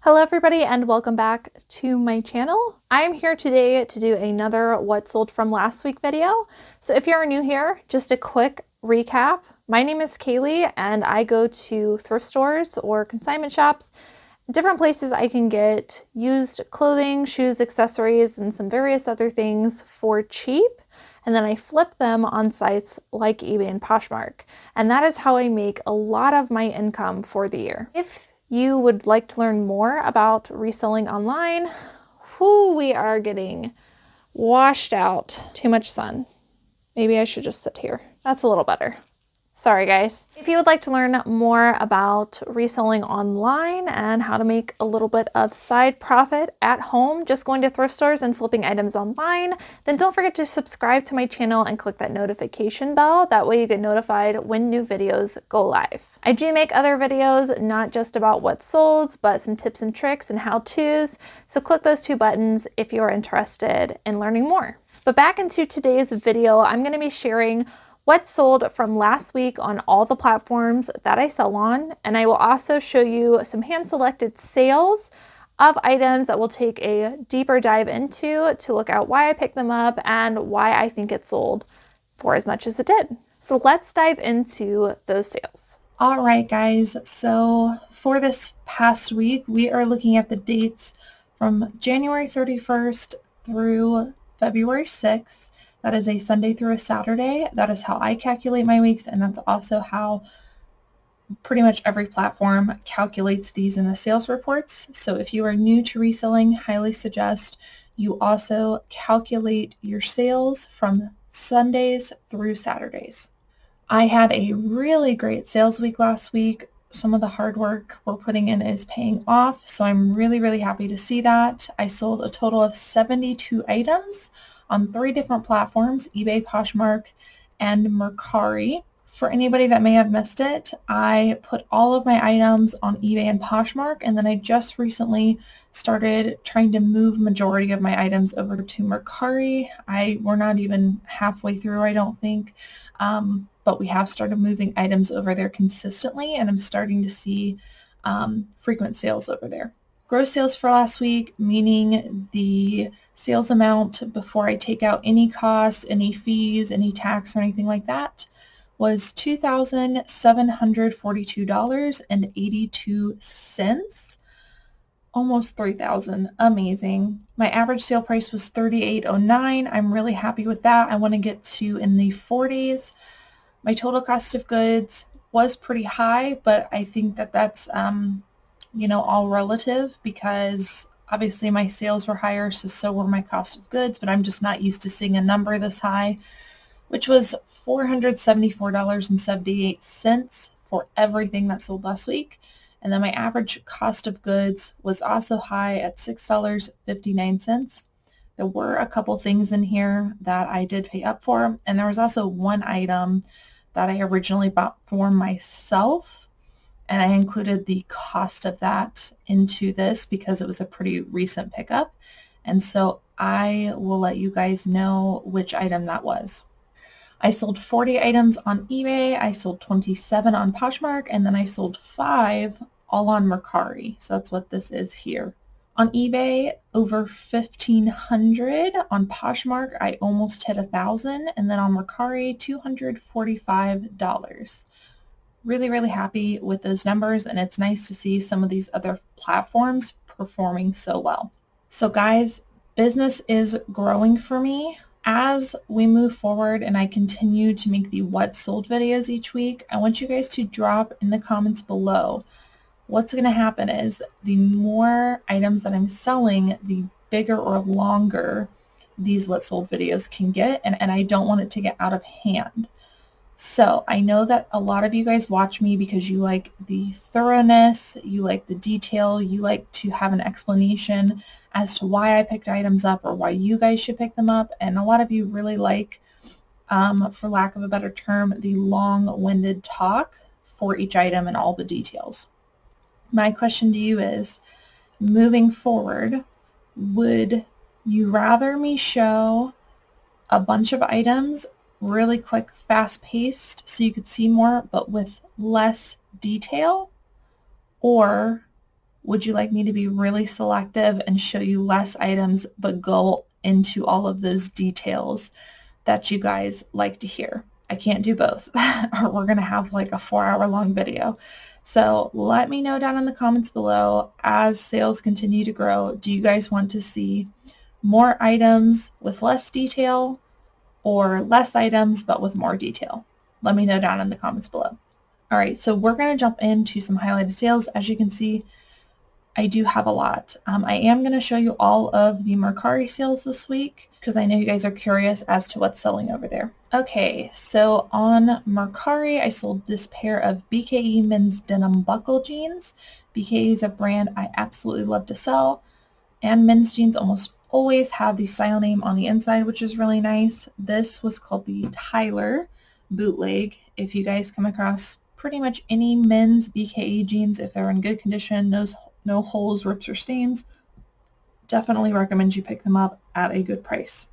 Hello everybody and welcome back to my channel. I am here today to do another what sold from last week video. So if you're new here, just a quick recap. My name is Cayley and I go to thrift stores or consignment shops, different places I can get used clothing, shoes, accessories, and some various other things for cheap. And then I flip them on sites like eBay and Poshmark. And that is how I make a lot of my income for the year. If you would like to learn more about reselling online, we are getting washed out. Too much sun. Maybe I should just sit here. That's a little better. Sorry guys. If you would like to learn more about reselling online and how to make a little bit of side profit at home, just going to thrift stores and flipping items online, then don't forget to subscribe to my channel and click that notification bell. That way you get notified when new videos go live. I do make other videos, not just about what sold, but some tips and tricks and how-tos. So click those two buttons if you are interested in learning more. But back into today's video, I'm going to be sharing what sold from last week on all the platforms that I sell on, and I will also show you some hand-selected sales of items that we'll take a deeper dive into to look at why I picked them up and why I think it sold for as much as it did. So let's dive into those sales. All right, guys, so for this past week, we are looking at the dates from January 31st through February 6th. That is a Sunday through a Saturday. That is how I calculate my weeks, and that's also how pretty much every platform calculates these in the sales reports. So if you are new to reselling, highly suggest you also calculate your sales from Sundays through Saturdays. I had a really great sales week last week. Some of the hard work we're putting in is paying off, so I'm really happy to see that. I sold a total of 72 items on 3 different platforms, eBay, Poshmark, and Mercari. For anybody that may have missed it, I put all of my items on eBay and Poshmark, and then I just recently started trying to move majority of my items over to Mercari. We're not even halfway through, I don't think, but we have started moving items over there consistently, and I'm starting to see frequent sales over there. Gross sales for last week, meaning the sales amount before I take out any costs, any fees, any tax, or anything like that, was $2,742.82. Almost $3,000. Amazing. My average sale price was $38.09. I'm really happy with that. I want to get to in the 40s. My total cost of goods was pretty high, but I think that that's all relative, because obviously my sales were higher, so were my cost of goods, but I'm just not used to seeing a number this high, which was $474.78 for everything that sold last week. And then my average cost of goods was also high at $6.59. There were a couple things in here that I did pay up for, and there was also one item that I originally bought for myself, and I included the cost of that into this because it was a pretty recent pickup. And so I will let you guys know which item that was. I sold 40 items on eBay, I sold 27 on Poshmark, and then I sold 5 all on Mercari. So that's what this is here. On eBay, over 1,500. On Poshmark, I almost hit 1,000. And then on Mercari, $245. Really happy with those numbers, and it's nice to see some of these other platforms performing so well. So guys, business is growing for me. As we move forward and I continue to make the what sold videos each week, I want you guys to drop in the comments below. What's going to happen is the more items that I'm selling, the bigger or longer these what sold videos can get, and I don't want it to get out of hand. So I know that a lot of you guys watch me because you like the thoroughness, you like the detail, you like to have an explanation as to why I picked items up or why you guys should pick them up. And a lot of you really like, for lack of a better term, the long-winded talk for each item and all the details. My question to you is, moving forward, would you rather me show a bunch of items really quick, fast-paced, so you could see more, but with less detail? Or Would you like me to be really selective and show you less items but go into all of those details that you guys like to hear? I can't do both or we're going to have like a 4-hour long video. So let me know down in the comments below, as sales continue to grow, do you guys want to see more items with less detail or less items but with more detail? Let me know down in the comments below. All right, so we're going to jump into some highlighted sales. As you can see, I do have a lot. I am going to show you all of the Mercari sales this week because I know you guys are curious as to what's selling over there. Okay, so on Mercari, I sold this pair of BKE men's denim buckle jeans. BKE is a brand I absolutely love to sell, and men's jeans almost always have the style name on the inside, which is really nice. This was called the Tyler bootleg. If you guys come across pretty much any men's BKE jeans, if they're in good condition, no holes, rips, or stains, definitely recommend you pick them up at a good price.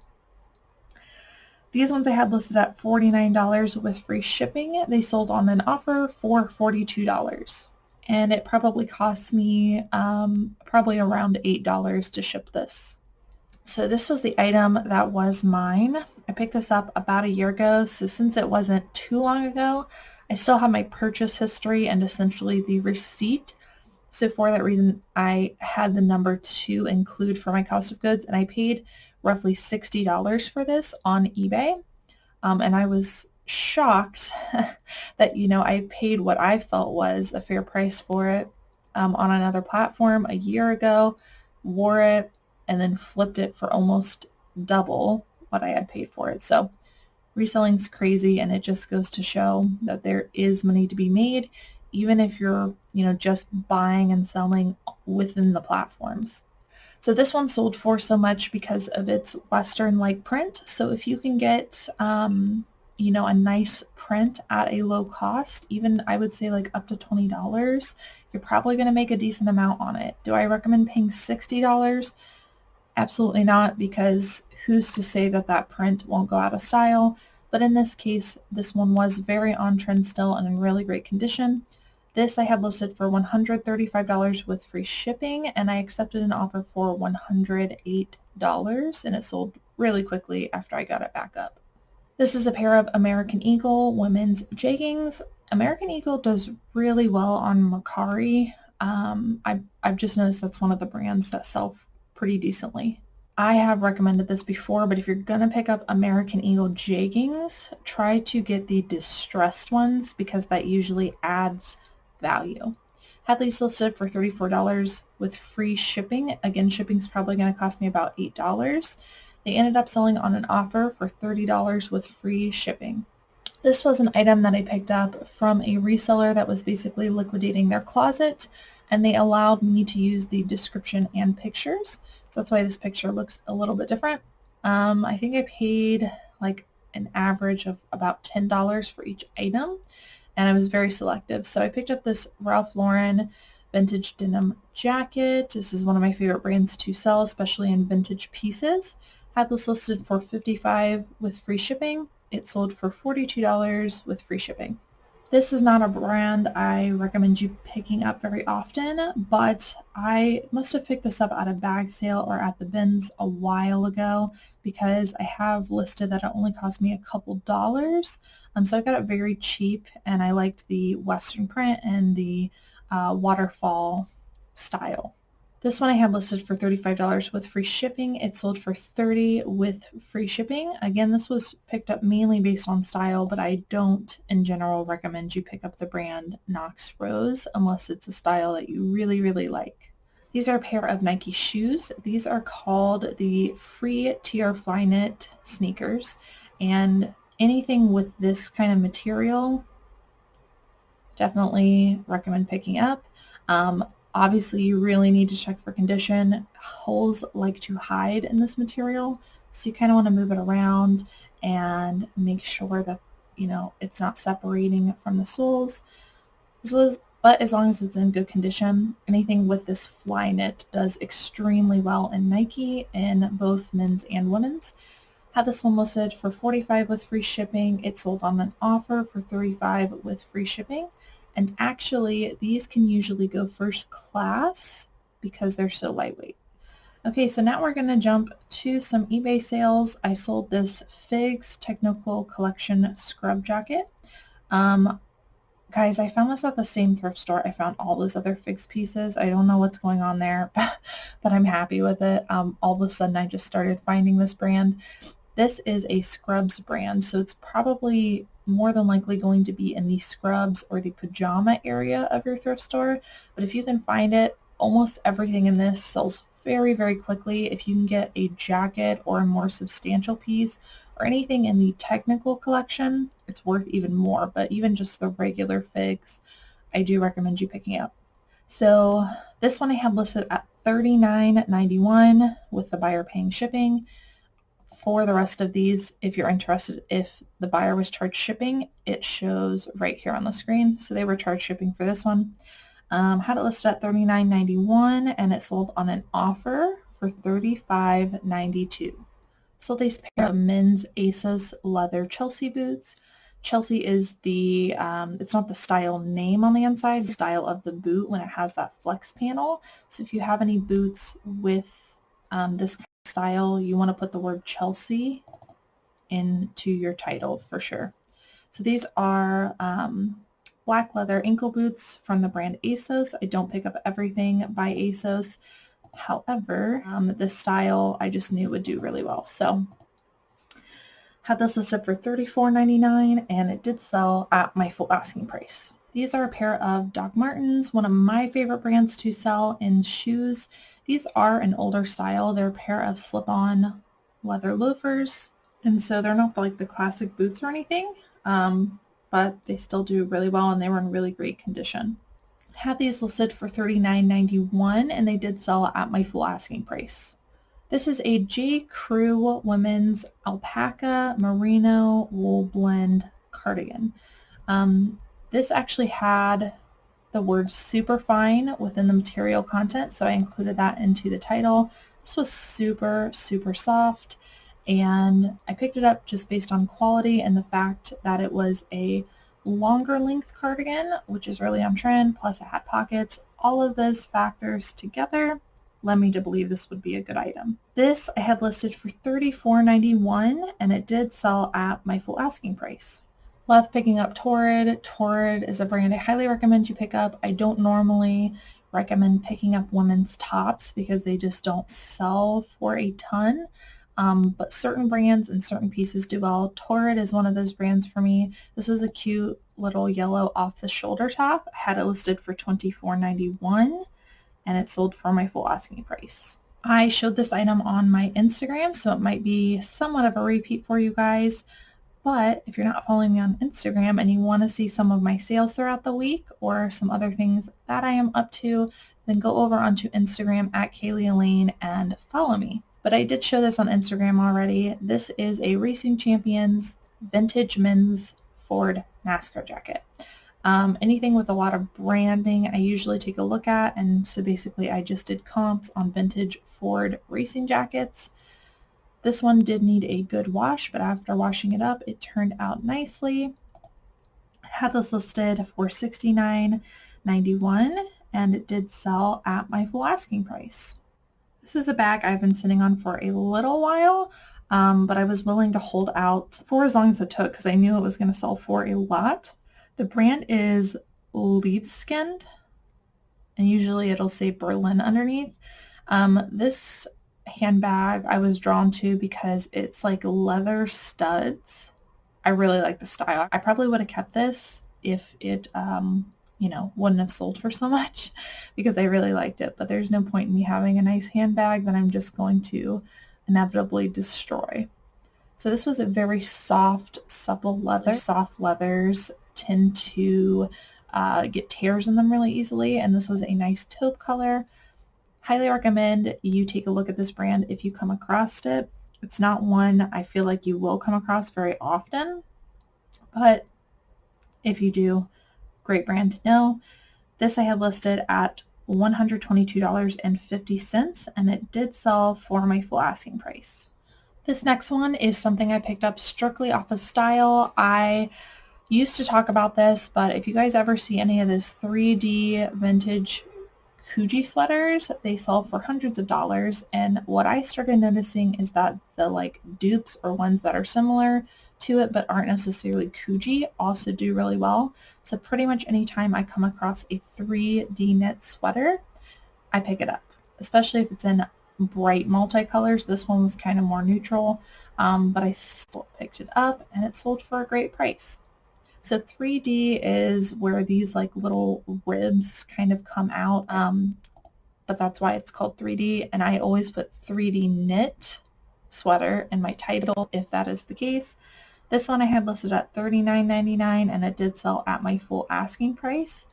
These ones I had listed at $49 with free shipping. They sold on an offer for $42. And it probably cost me probably around $8 to ship this. So this was the item that was mine. I picked this up about a year ago, so since it wasn't too long ago, I still have my purchase history and essentially the receipt. So for that reason, I had the number to include for my cost of goods, and I paid roughly $60 for this on eBay. And I was shocked that, I paid what I felt was a fair price for it on another platform a year ago, wore it, and then flipped it for almost double what I had paid for it. So reselling's crazy, and it just goes to show that there is money to be made, even if you're, just buying and selling within the platforms. So this one sold for so much because of its Western-like print. So if you can get, a nice print at a low cost, even I would say like up to $20, you're probably going to make a decent amount on it. Do I recommend paying $60? Absolutely not, because who's to say that that print won't go out of style? But in this case, this one was very on trend still and in really great condition. This I had listed for $135 with free shipping, and I accepted an offer for $108, and it sold really quickly after I got it back up. This is a pair of American Eagle women's jeggings. American Eagle does really well on Mercari. I've just noticed that's one of the brands that sell pretty decently. I have recommended this before, but if you're going to pick up American Eagle jeggings, try to get the distressed ones because that usually adds value. Had these listed for $34 with free shipping. Again, shipping's probably going to cost me about $8. They ended up selling on an offer for $30 with free shipping. This was an item that I picked up from a reseller that was basically liquidating their closet, and they allowed me to use the description and pictures. So that's why this picture looks a little bit different. I think I paid like an average of about $10 for each item, and I was very selective. So I picked up this Ralph Lauren vintage denim jacket. This is one of my favorite brands to sell, especially in vintage pieces. Had this listed for $55 with free shipping. It sold for $42 with free shipping. This is not a brand I recommend you picking up very often, but I must have picked this up at a bag sale or at the bins a while ago because I have listed that it only cost me a couple dollars. So I got it very cheap, and I liked the Western print and the waterfall style. This one I had listed for $35 with free shipping. It sold for $30 with free shipping. Again, this was picked up mainly based on style, but I don't in general recommend you pick up the brand Knox Rose unless it's a style that you really, really like. These are a pair of Nike shoes. These are called the Free Tier Flyknit sneakers, and anything with this kind of material, definitely recommend picking up. Obviously, you really need to check for condition. Holes like to hide in this material, so you kind of want to move it around and make sure that, it's not separating from the soles. But as long as it's in good condition, anything with this Flyknit does extremely well in Nike in both men's and women's. Had this one listed for $45 with free shipping. It sold on an offer for $35 with free shipping. And actually, these can usually go first class because they're so lightweight. Okay, so now we're going to jump to some eBay sales. I sold this Figs Technical Collection scrub jacket. Guys, I found this at the same thrift store I found all those other Figs pieces. I don't know what's going on there, but I'm happy with it. All of a sudden, I just started finding this brand. This is a scrubs brand, so it's probably more than likely going to be in the scrubs or the pajama area of your thrift store. But if you can find it, almost everything in this sells very, very quickly. If you can get a jacket or a more substantial piece or anything in the technical collection, it's worth even more. But even just the regular Figs, I do recommend you picking up. So this one I have listed at $39.91 with the buyer paying shipping. For the rest of these, if you're interested, if the buyer was charged shipping, it shows right here on the screen. So they were charged shipping for this one. Had it listed at $39.91 and it sold on an offer for $35.92. So these pair of men's ASOS leather Chelsea boots. Chelsea is the, it's not the style name on the inside, it's the style of the boot when it has that flex panel. So if you have any boots with this kind of style, you want to put the word Chelsea into your title for sure. So these are black leather ankle boots from the brand ASOS. I don't pick up everything by ASOS. However, this style I just knew would do really well. So had this listed for $34.99 and it did sell at my full asking price. These are a pair of Doc Martens, one of my favorite brands to sell in shoes. These are an older style. They're a pair of slip-on leather loafers, and so they're not like the classic boots or anything, but they still do really well and they were in really great condition. Had these listed for $39.91 and they did sell at my full asking price. This is a J. Crew women's alpaca merino wool blend cardigan. This actually had the word super fine within the material content, so I included that into the title. This was super, super soft, and I picked it up just based on quality and the fact that it was a longer length cardigan, which is really on trend, plus it had pockets. All of those factors together led me to believe this would be a good item. This I had listed for $34.91 and it did sell at my full asking price. Love picking up Torrid. Torrid is a brand I highly recommend you pick up. I don't normally recommend picking up women's tops because they just don't sell for a ton. But certain brands and certain pieces do well. Torrid is one of those brands for me. This was a cute little yellow off-the-shoulder top. I had it listed for $24.91 and it sold for my full asking price. I showed this item on my Instagram, so it might be somewhat of a repeat for you guys. But if you're not following me on Instagram and you want to see some of my sales throughout the week or some other things that I am up to, then go over onto Instagram at Cayley Elaine and follow me. But I did show this on Instagram already. This is a Racing Champions vintage men's Ford NASCAR jacket. Anything with a lot of branding I usually take a look at, and so basically I just did comps on vintage Ford racing jackets. This one did need a good wash, but after washing it up, it turned out nicely. I had this listed for $69.91 and it did sell at my full asking price. This is a bag I've been sitting on for a little while, but I was willing to hold out for as long as it took because I knew it was going to sell for a lot. The brand is Libeskind, and usually it'll say Berlin underneath. This handbag I was drawn to because it's like leather studs. I really like the style. I probably would have kept this if it wouldn't have sold for so much because I really liked it, but there's no point in me having a nice handbag that I'm just going to inevitably destroy. So this was a very soft, supple leather. Soft leathers tend to get tears in them really easily, and this was a nice taupe color. Highly recommend you take a look at this brand if you come across it. It's not one I feel like you will come across very often, but if you do, great brand to know. This I had listed at $122.50 and it did sell for my full asking price. This next one is something I picked up strictly off of style. I used to talk about this, but if you guys ever see any of this 3D vintage Kuji sweaters, they sell for hundreds of dollars. And what I started noticing is that the like dupes or ones that are similar to it but aren't necessarily Kuji also do really well. So pretty much anytime I come across a 3D knit sweater, I pick it up, especially if it's in bright multicolors. This one was kind of more neutral, but I still picked it up and it sold for a great price. So 3D is where these like little ribs kind of come out, but that's why it's called 3D. And I always put 3D knit sweater in my title if that is the case. This one I had listed at $39.99 and it did sell at my full asking price.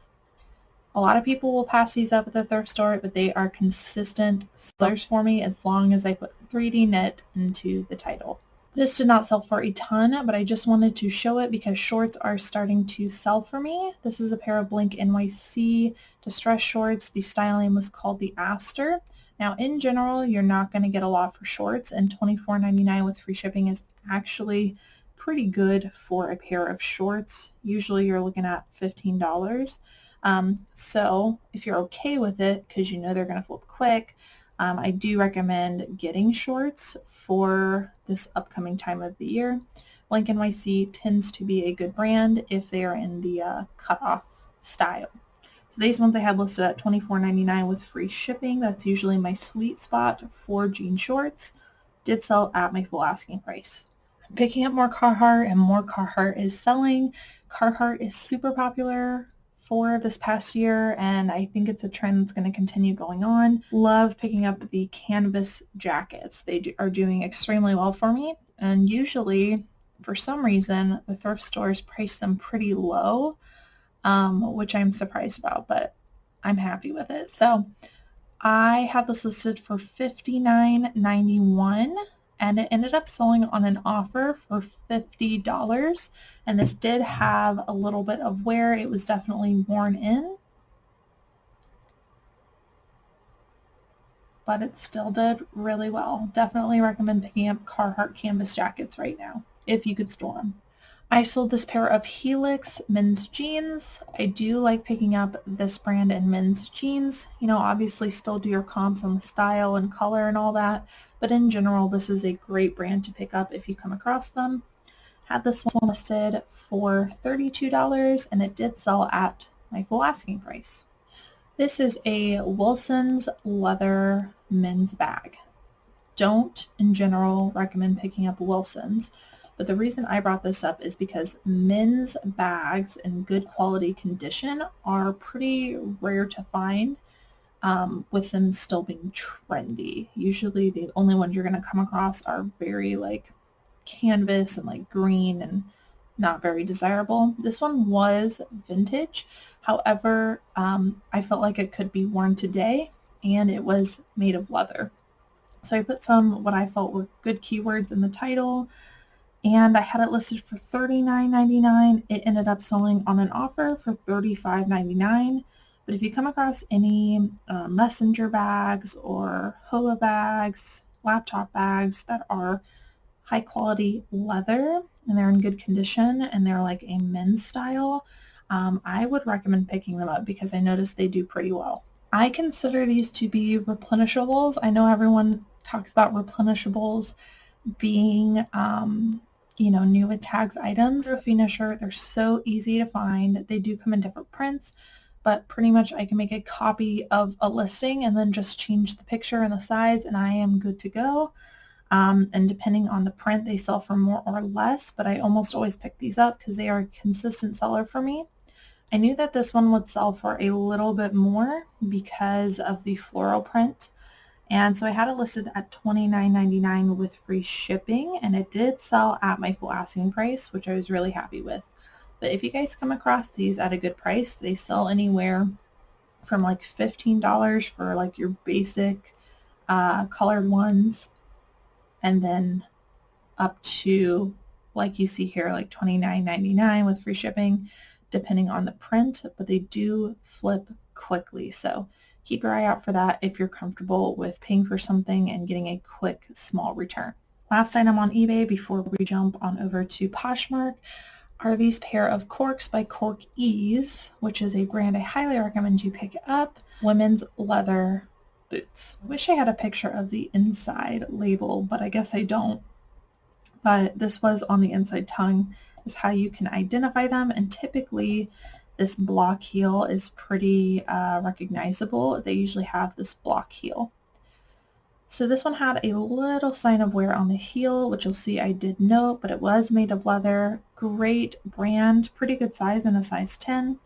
A lot of people will pass these up at the thrift store, but they are consistent sellers for me as long as I put 3D knit into the title. This did not sell for a ton, but I just wanted to show it because shorts are starting to sell for me. This is a pair of Blink NYC distress shorts. The style name was called the Aster. Now, in general, you're not going to get a lot for shorts, and $24.99 with free shipping is actually pretty good for a pair of shorts. Usually you're looking at $15. So if you're okay with it, because you know they're going to flip quick, I do recommend getting shorts for this upcoming time of the year. Blink NYC tends to be a good brand if they are in the cutoff style. So these ones I had listed at $24.99 with free shipping. That's usually my sweet spot for jean shorts. Did sell at my full asking price. I'm picking up more Carhartt, and more Carhartt is selling. Carhartt is super popular for this past year, and I think it's a trend that's going to continue going on. Love picking up the canvas jackets. They are doing extremely well for me, and usually, for some reason, the thrift stores price them pretty low, which I'm surprised about, but I'm happy with it. So I have this listed for $59.91. And it ended up selling on an offer for $50. And this did have a little bit of wear. It was definitely worn in, but it still did really well. Definitely recommend picking up Carhartt canvas jackets right now, if you could store them. I sold this pair of Helix men's jeans. I do like picking up this brand in men's jeans. You know, obviously still do your comps on the style and color and all that, but in general, this is a great brand to pick up if you come across them. Had this one listed for $32 and it did sell at my full asking price. This is a Wilson's leather men's bag. Don't, in general, recommend picking up Wilson's. But the reason I brought this up is because men's bags in good quality condition are pretty rare to find, with them still being trendy. Usually the only ones you're going to come across are very like canvas and like green and not very desirable. This one was vintage. However, I felt like it could be worn today, and it was made of leather. So I put some what I felt were good keywords in the title, and I had it listed for $39.99. It ended up selling on an offer for $35.99. But if you come across any messenger bags or Hoa bags, laptop bags that are high quality leather and they're in good condition and they're like a men's style, I would recommend picking them up because I noticed they do pretty well. I consider these to be replenishables. I know everyone talks about replenishables being you know, new with tags items. For a finisher, they're so easy to find. They do come in different prints, but pretty much I can make a copy of a listing and then just change the picture and the size and I am good to go. And depending on the print, they sell for more or less, but I almost always pick these up because they are a consistent seller for me. I knew that this one would sell for a little bit more because of the floral print. And so I had it listed at $29.99 with free shipping, and it did sell at my full asking price, which I was really happy with. But if you guys come across these at a good price, they sell anywhere from like $15 for like your basic colored ones, and then up to, like you see here, like $29.99 with free shipping, depending on the print, but they do flip quickly. So keep your eye out for that if you're comfortable with paying for something and getting a quick, small return. Last item on eBay before we jump on over to Poshmark are these pair of corks by Cork Ease, which is a brand I highly recommend you pick up. Women's leather boots. I wish I had a picture of the inside label, but I guess I don't. But this was on the inside tongue, is how you can identify them, and typically this block heel is pretty recognizable. They usually have this block heel. So this one had a little sign of wear on the heel, which you'll see I did note, but it was made of leather. Great brand, pretty good size, in a size 10.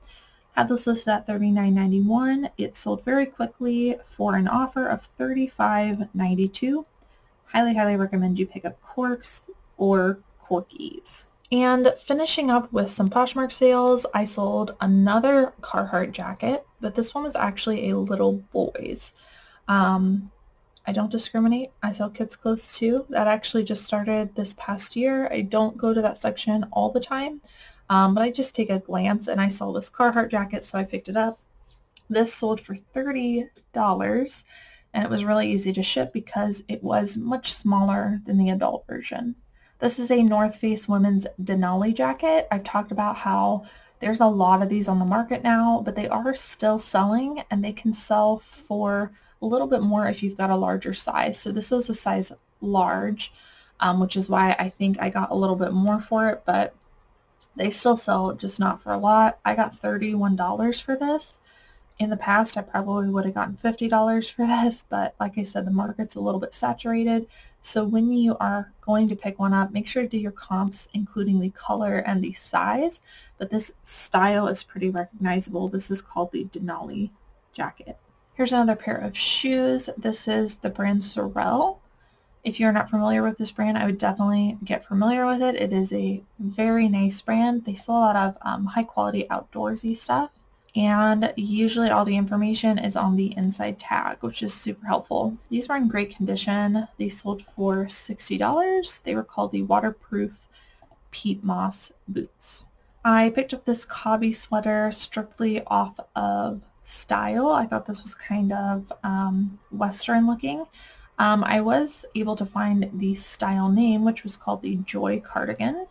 Had this listed at $39.91. It sold very quickly for an offer of $35.92. Highly, highly recommend you pick up Corks or Corkies. And finishing up with some Poshmark sales, I sold another Carhartt jacket, but this one was actually a little boy's. I don't discriminate. I sell kids' clothes too. That actually just started this past year. I don't go to that section all the time, but I just take a glance, and I saw this Carhartt jacket, so I picked it up. This sold for $30, and it was really easy to ship because it was much smaller than the adult version. This is a North Face women's Denali jacket. I've talked about how there's a lot of these on the market now, but they are still selling, and they can sell for a little bit more if you've got a larger size. So this was a size large, which is why I think I got a little bit more for it, but they still sell, just not for a lot. I got $31 for this. In the past, I probably would have gotten $50 for this, but like I said, the market's a little bit saturated. So when you are going to pick one up, make sure to do your comps, including the color and the size, but this style is pretty recognizable. This is called the Denali jacket. Here's another pair of shoes. This is the brand Sorel. If you're not familiar with this brand, I would definitely get familiar with it. It is a very nice brand. They sell a lot of high quality outdoorsy stuff, and usually all the information is on the inside tag, which is super helpful. These were in great condition. They sold for $60. They were called the waterproof peat moss boots. I picked up this Cobby sweater strictly off of style. I thought this was kind of Western looking. I was able to find the style name, which was called the Joy Cardigan,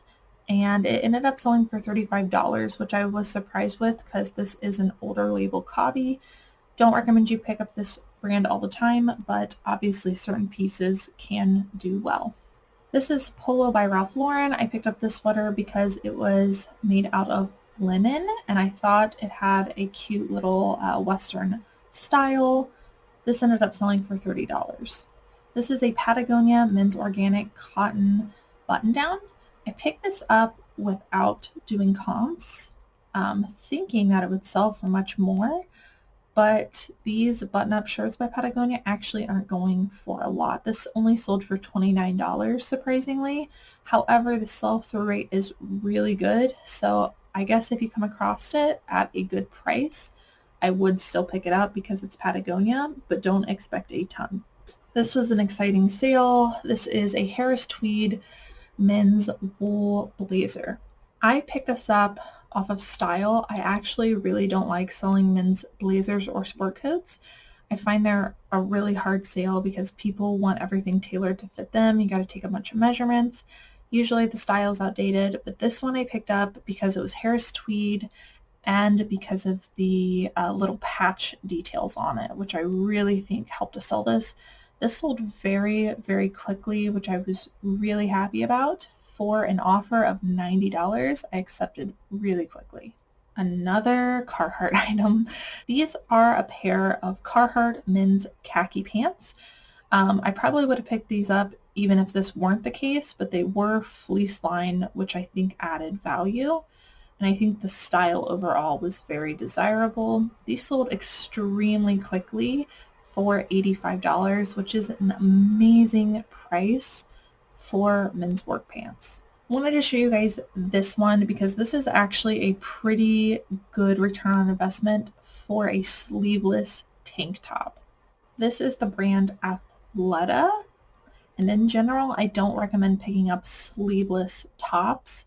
and it ended up selling for $35, which I was surprised with because this is an older label Cobby. Don't recommend you pick up this brand all the time, but obviously certain pieces can do well. This is Polo by Ralph Lauren. I picked up this sweater because it was made out of linen, and I thought it had a cute little Western style. This ended up selling for $30. This is a Patagonia men's organic cotton button-down. I picked this up without doing comps, thinking that it would sell for much more, but these button-up shirts by Patagonia actually aren't going for a lot. This only sold for $29, surprisingly. However, the sell-through rate is really good, so I guess if you come across it at a good price, I would still pick it up because it's Patagonia, but don't expect a ton. This was an exciting sale. This is a Harris Tweed men's wool blazer. I picked this up off of style. I actually really don't like selling men's blazers or sport coats. I find they're a really hard sale because people want everything tailored to fit them. You got to take a bunch of measurements. Usually the style is outdated, but this one I picked up because it was Harris Tweed and because of the little patch details on it, which I really think helped to sell this. This sold very, very quickly, which I was really happy about. For an offer of $90, I accepted really quickly. Another Carhartt item. These are a pair of Carhartt men's khaki pants. I probably would have picked these up even if this weren't the case, but they were fleece lined, which I think added value. And I think the style overall was very desirable. These sold extremely quickly for $85, which is an amazing price for men's work pants. I wanted to show you guys this one because this is actually a pretty good return on investment for a sleeveless tank top. This is the brand Athleta, and in general, I don't recommend picking up sleeveless tops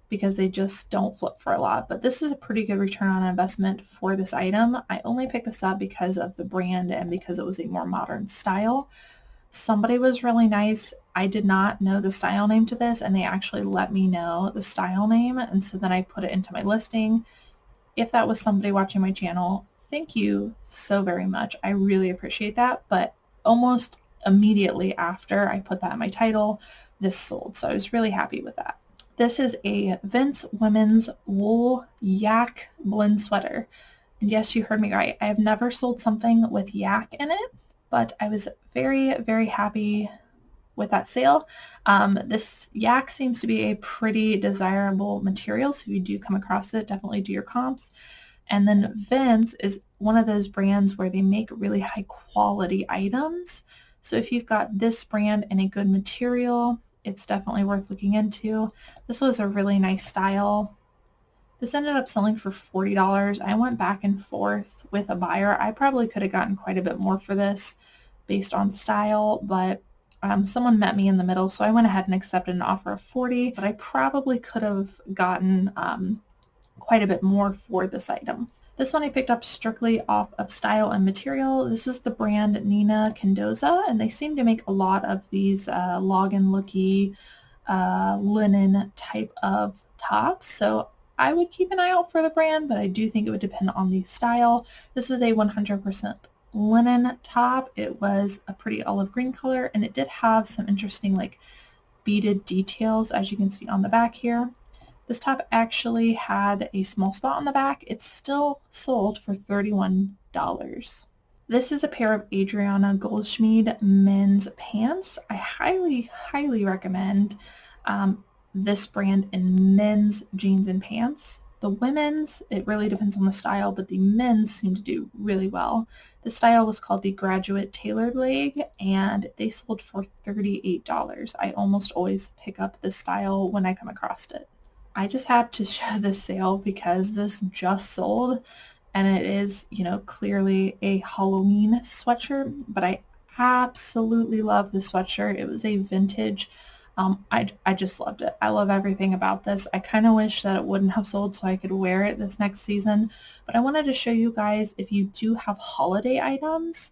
because they just don't flip for a lot, but this is a pretty good return on investment for this item. I only picked this up because of the brand and because it was a more modern style, Somebody was really nice. I did not know the style name to this, and they actually let me know the style name, and so then I put it into my listing. If that was somebody watching my channel, thank you so very much. I really appreciate that. But almost immediately after I put that in my title, this sold. So I was really happy with that. This is a Vince women's wool yak blend sweater. And yes, you heard me right. I have never sold something with yak in it, but I was very, very happy with that sale. This yak seems to be a pretty desirable material, so if you do come across it, definitely do your comps. And then Vince is one of those brands where they make really high quality items. So if you've got this brand and a good material, it's definitely worth looking into. This was a really nice style. This ended up selling for $40. I went back and forth with a buyer. I probably could have gotten quite a bit more for this based on style, but someone met me in the middle, so I went ahead and accepted an offer of $40, but I probably could have gotten quite a bit more for this item. This one I picked up strictly off of style and material. This is the brand Nina Kendoza, and they seem to make a lot of these login-looky linen type of tops, so I would keep an eye out for the brand, but I do think it would depend on the style. This is a 100% linen top. It was a pretty olive green color, and it did have some interesting like beaded details, as you can see on the back here. This top actually had a small spot on the back. It's still sold for $31. This is a pair of Adriana Goldschmied men's pants. I highly, highly recommend this brand in men's jeans and pants. The women's, it really depends on the style, but the men's seem to do really well. The style was called the Graduate Tailored Leg, and they sold for $38. I almost always pick up this style when I come across it. I just had to show this sale because this just sold, and it is, you know, clearly a Halloween sweatshirt, but I absolutely love this sweatshirt. It was a vintage. I just loved it. I love everything about this. I kind of wish that it wouldn't have sold so I could wear it this next season, but I wanted to show you guys if you do have holiday items,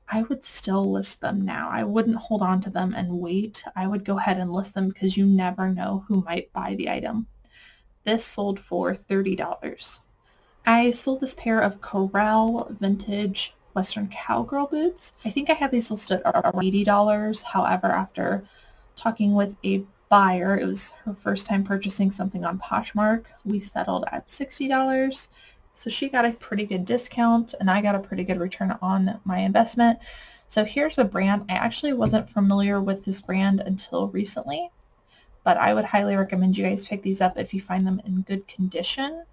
I would still list them now. I wouldn't hold on to them and wait. I would go ahead and list them because you never know who might buy the item. This sold for $30. I sold this pair of Corral vintage Western Cowgirl boots. I think I had these listed at $80. However, after talking with a buyer, it was her first time purchasing something on Poshmark, we settled at $60. So she got a pretty good discount and I got a pretty good return on my investment. So here's a brand. I actually wasn't familiar with this brand until recently, but I would highly recommend you guys pick these up if you find them in good condition.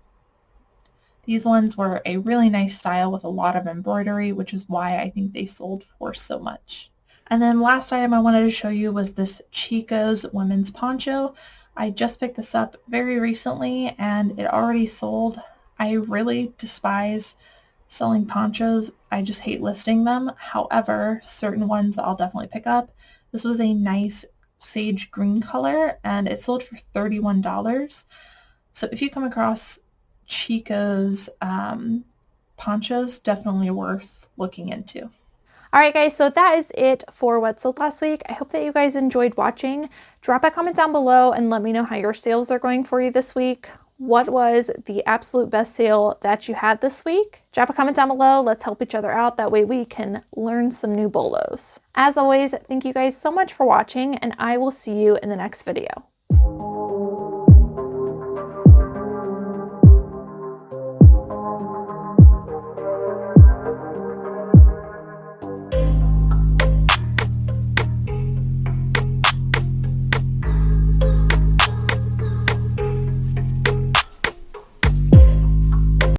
These ones were a really nice style with a lot of embroidery, which is why I think they sold for so much. And then last item I wanted to show you was this Chico's women's poncho. I just picked this up very recently and it already sold. I really despise selling ponchos. I just hate listing them. However, certain ones I'll definitely pick up. This was a nice sage green color and it sold for $31. So if you come across Chico's ponchos, definitely worth looking into. All right, guys, so that is it for what sold last week. I hope that you guys enjoyed watching. Drop a comment down below and let me know how your sales are going for you this week. What was the absolute best sale that you had this week? Drop a comment down below. Let's help each other out. That way we can learn some new bolos. As always, thank you guys so much for watching, and I will see you in the next video.